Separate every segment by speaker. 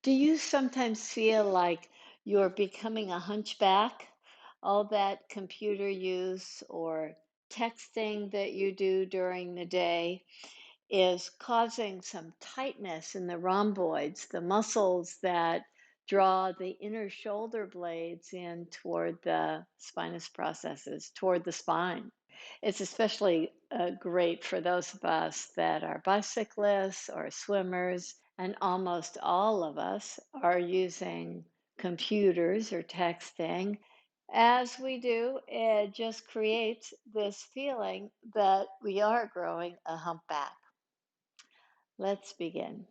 Speaker 1: Do you sometimes feel like you're becoming a hunchback? All that computer use or texting that you do during the day is causing some tightness in the rhomboids, the muscles that draw the inner shoulder blades in toward the spinous processes, toward the spine. It's especially great for those of us that are bicyclists or swimmers, and almost all of us are using computers or texting. As we do, it just creates this feeling that we are growing a humpback. Let's begin.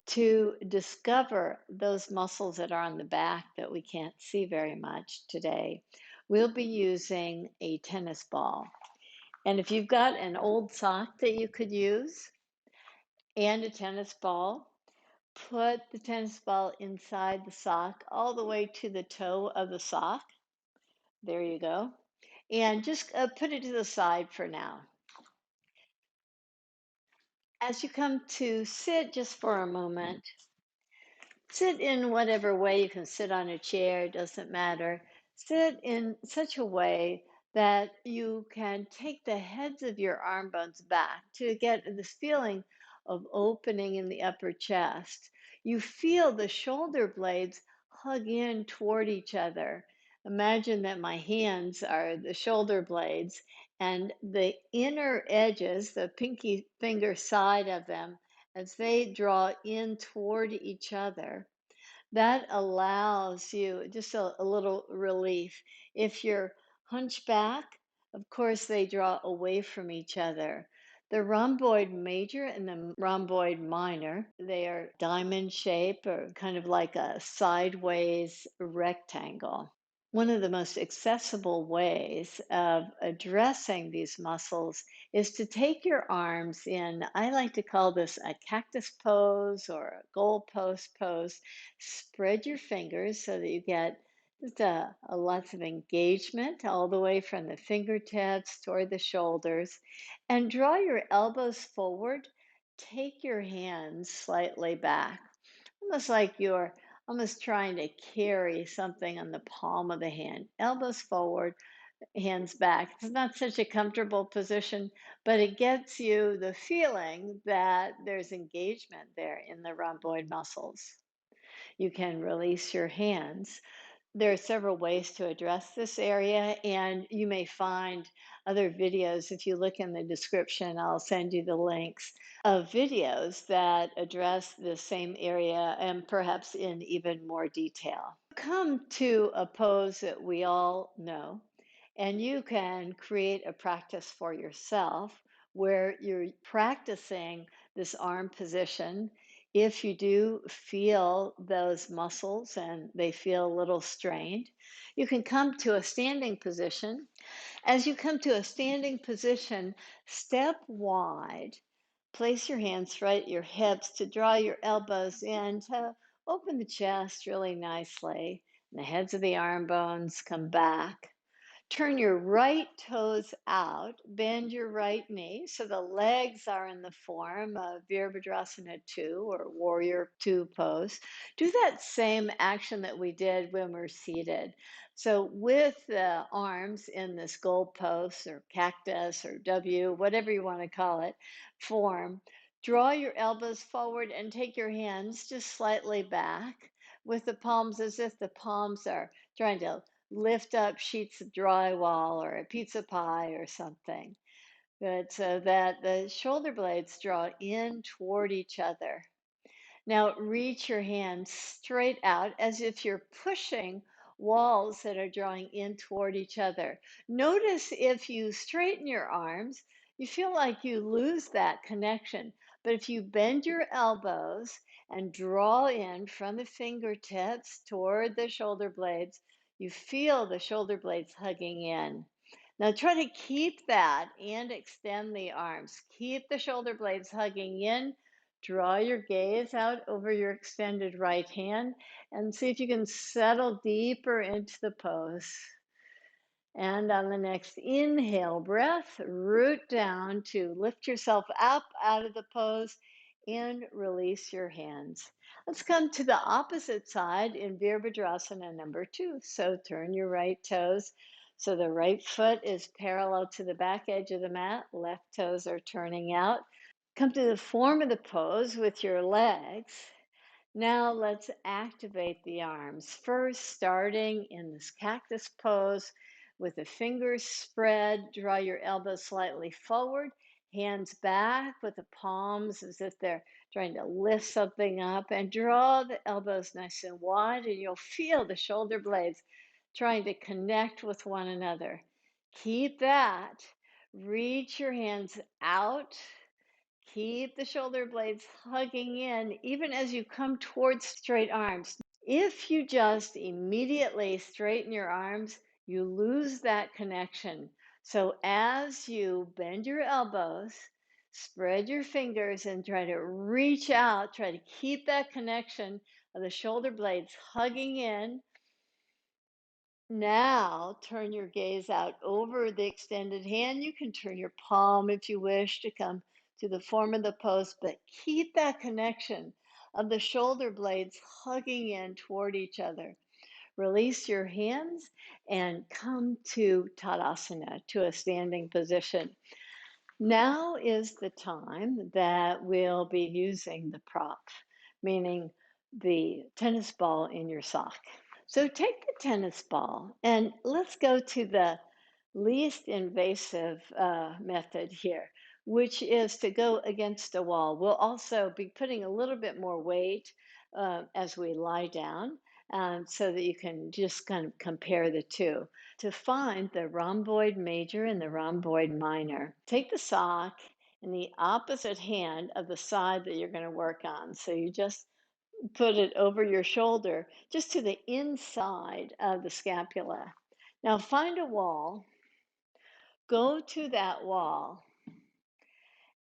Speaker 1: To discover those muscles that are on the back that we can't see very much today, we'll be using a tennis ball. And if you've got an old sock that you could use and a tennis ball, put the tennis ball inside the sock all the way to the toe of the sock. There you go. And just put it to the side for now. As you come to sit just for a moment, sit in whatever way. You can sit on a chair, doesn't matter. Sit in such a way that you can take the heads of your arm bones back to get this feeling of opening in the upper chest. You feel the shoulder blades hug in toward each other. Imagine that my hands are the shoulder blades and the inner edges, the pinky finger side of them, as they draw in toward each other, that allows you just a little relief. If you're hunchback, of course, they draw away from each other. The rhomboid major and the rhomboid minor, they are diamond shape or kind of like a sideways rectangle. One of the most accessible ways of addressing these muscles is to take your arms in. I like to call this a cactus pose or a goalpost pose. Spread your fingers so that you get just a lots of engagement all the way from the fingertips toward the shoulders. And draw your elbows forward. Take your hands slightly back, almost like you're almost trying to carry something on the palm of the hand. Elbows forward, hands back. It's not such a comfortable position, but it gets you the feeling that there's engagement there in the rhomboid muscles. You can release your hands. There are several ways to address this area, and you may find other videos. If you look in the description, I'll send you the links of videos that address the same area and perhaps in even more detail. Come to a pose that we all know, and you can create a practice for yourself where you're practicing this arm position. If you do feel those muscles and they feel a little strained, you can come to a standing position. As you come to a standing position, step wide. Place your hands right at your hips to draw your elbows in to open the chest really nicely. The heads of the arm bones come back. Turn your right toes out, bend your right knee so the legs are in the form of Virabhadrasana 2 or Warrior 2 pose. Do that same action that we did when we're seated. So, with the arms in this gold post or cactus or W, whatever you want to call it, form, draw your elbows forward and take your hands just slightly back with the palms as if the palms are trying to lift up sheets of drywall or a pizza pie or something, but so that the shoulder blades draw in toward each other. Now reach your hands straight out as if you're pushing walls that are drawing in toward each other. Notice if you straighten your arms, you feel like you lose that connection. But if you bend your elbows and draw in from the fingertips toward the shoulder blades, you feel the shoulder blades hugging in. Now try to keep that and extend the arms. Keep the shoulder blades hugging in. Draw your gaze out over your extended right hand and see if you can settle deeper into the pose. And on the next inhale breath, root down to lift yourself up out of the pose and release your hands. Let's come to the opposite side in Virabhadrasana number 2. So turn your right toes. So the right foot is parallel to the back edge of the mat, left toes are turning out. Come to the form of the pose with your legs. Now let's activate the arms. First, starting in this cactus pose with the fingers spread, draw your elbows slightly forward, hands back with the palms as if they're trying to lift something up, and draw the elbows nice and wide, and you'll feel the shoulder blades trying to connect with one another. Keep that. Reach your hands out. Keep the shoulder blades hugging in even as you come towards straight arms. If you just immediately straighten your arms, you lose that connection. So as you bend your elbows, spread your fingers and try to reach out, try to keep that connection of the shoulder blades hugging in. Now turn your gaze out over the extended hand. You can turn your palm if you wish to come to the form of the pose, but keep that connection of the shoulder blades hugging in toward each other. Release your hands and come to Tadasana, to a standing position. Now is the time that we'll be using the prop, meaning the tennis ball in your sock. So take the tennis ball and let's go to the least invasive method here, which is to go against a wall. We'll also be putting a little bit more weight as we lie down so that you can just kind of compare the two. To find the rhomboid major and the rhomboid minor, take the sock in the opposite hand of the side that you're going to work on. So you just put it over your shoulder, just to the inside of the scapula. Now find a wall, go to that wall.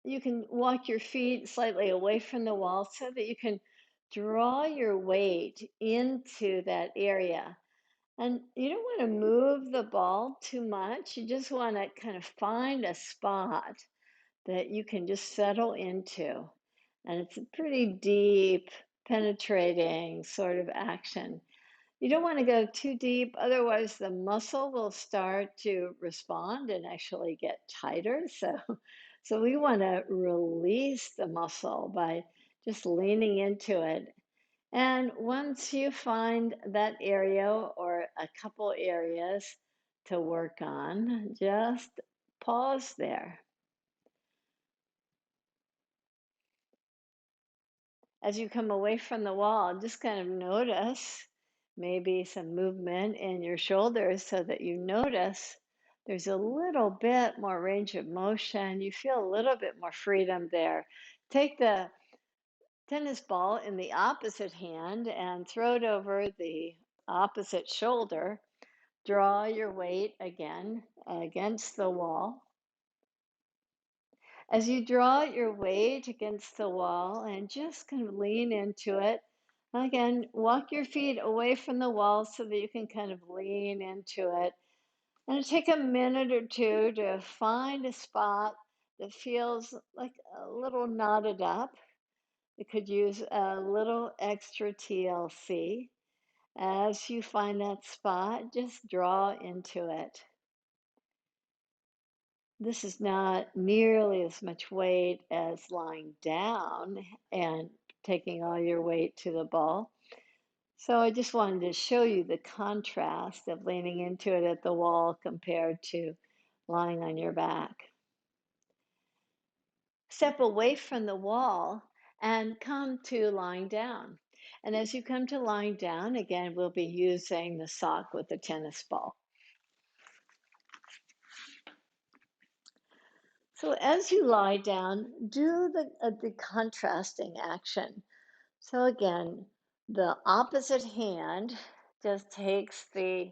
Speaker 1: You can walk your feet slightly away from the wall so that you can draw your weight into that area. And you don't want to move the ball too much. You just want to kind of find a spot that you can just settle into. And it's a pretty deep, penetrating sort of action. You don't want to go too deep, otherwise the muscle will start to respond and actually get tighter. So we want to release the muscle by just leaning into it. And once you find that area or a couple areas to work on, just pause there. As you come away from the wall, just kind of notice maybe some movement in your shoulders so that you notice there's a little bit more range of motion. You feel a little bit more freedom there. Take the tennis ball in the opposite hand and throw it over the opposite shoulder. Draw your weight again against the wall. As you draw your weight against the wall and just kind of lean into it, again, walk your feet away from the wall so that you can kind of lean into it. And take a minute or two to find a spot that feels like a little knotted up. It could use a little extra TLC. As you find that spot, just draw into it. This is not nearly as much weight as lying down and taking all your weight to the ball. So I just wanted to show you the contrast of leaning into it at the wall compared to lying on your back. Step away from the wall and come to lying down. And as you come to lying down, again, we'll be using the sock with the tennis ball. So as you lie down, do the contrasting action. So again, the opposite hand just takes the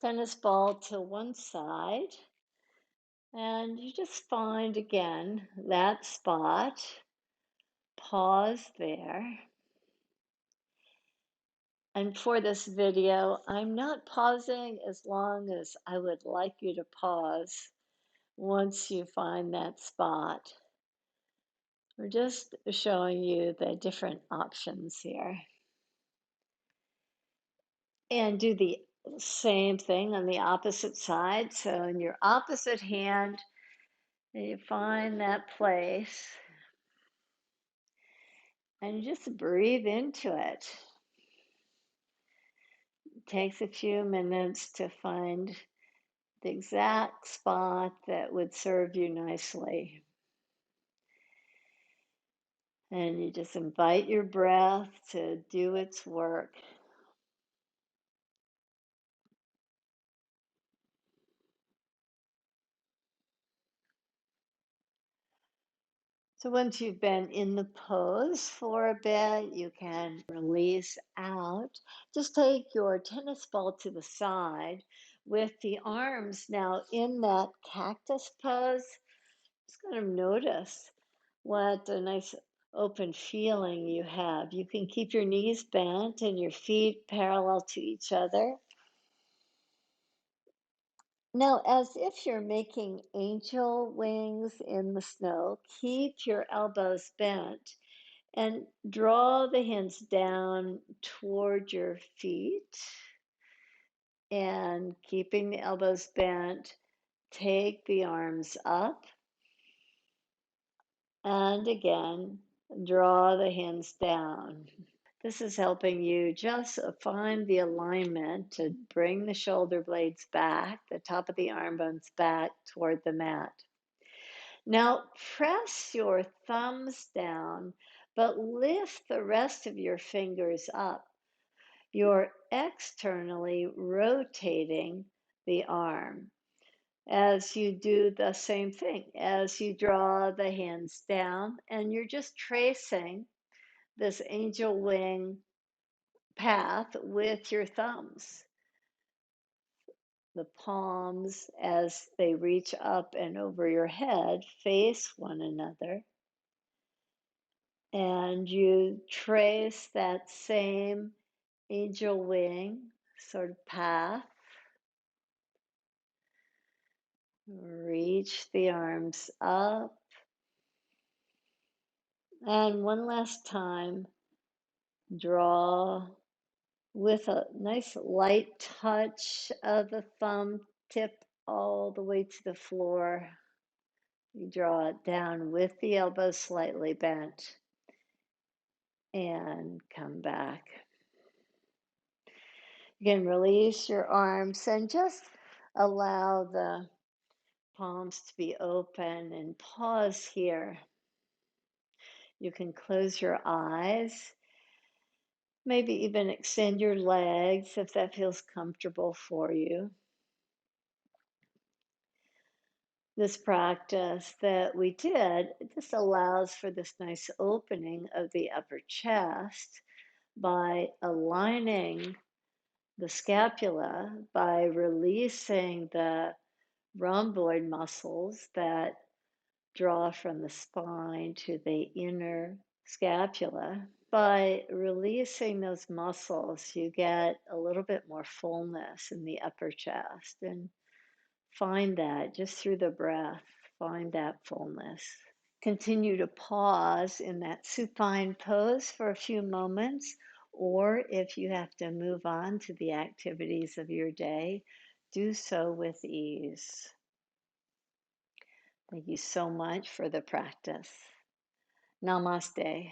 Speaker 1: tennis ball to one side, and you just find again that spot, pause there, And for this video, I'm not pausing as long as I would like you to pause once you find that spot. We're just showing you the different options here. And do the same thing on the opposite side. So in your opposite hand, you find that place and you just breathe into it. It takes a few minutes to find the exact spot that would serve you nicely. And you just invite your breath to do its work. So once you've been in the pose for a bit, you can release out. Just take your tennis ball to the side with the arms now in that cactus pose. Just kind of notice what a nice open feeling you have. You can keep your knees bent and your feet parallel to each other. Now, as if you're making angel wings in the snow, keep your elbows bent and draw the hands down toward your feet. And keeping the elbows bent, take the arms up. And again, draw the hands down. This is helping you just find the alignment to bring the shoulder blades back, the top of the arm bones back toward the mat. Now press your thumbs down, but lift the rest of your fingers up. You're externally rotating the arm as you do the same thing, as you draw the hands down, and you're just tracing this angel wing path with your thumbs. The palms, as they reach up and over your head, face one another. And you trace that same angel wing sort of path. Reach the arms up. And one last time, draw with a nice light touch of the thumb tip all the way to the floor. You draw it down with the elbows slightly bent and come back. Again, release your arms and just allow the palms to be open and pause here. You can close your eyes, maybe even extend your legs if that feels comfortable for you. This practice that we did, this allows for this nice opening of the upper chest by aligning the scapula, by releasing the rhomboid muscles that draw from the spine to the inner scapula. By releasing those muscles, you get a little bit more fullness in the upper chest, and find that just through the breath, find that fullness. Continue to pause in that supine pose for a few moments, or if you have to move on to the activities of your day, do so with ease. Thank you so much for the practice. Namaste.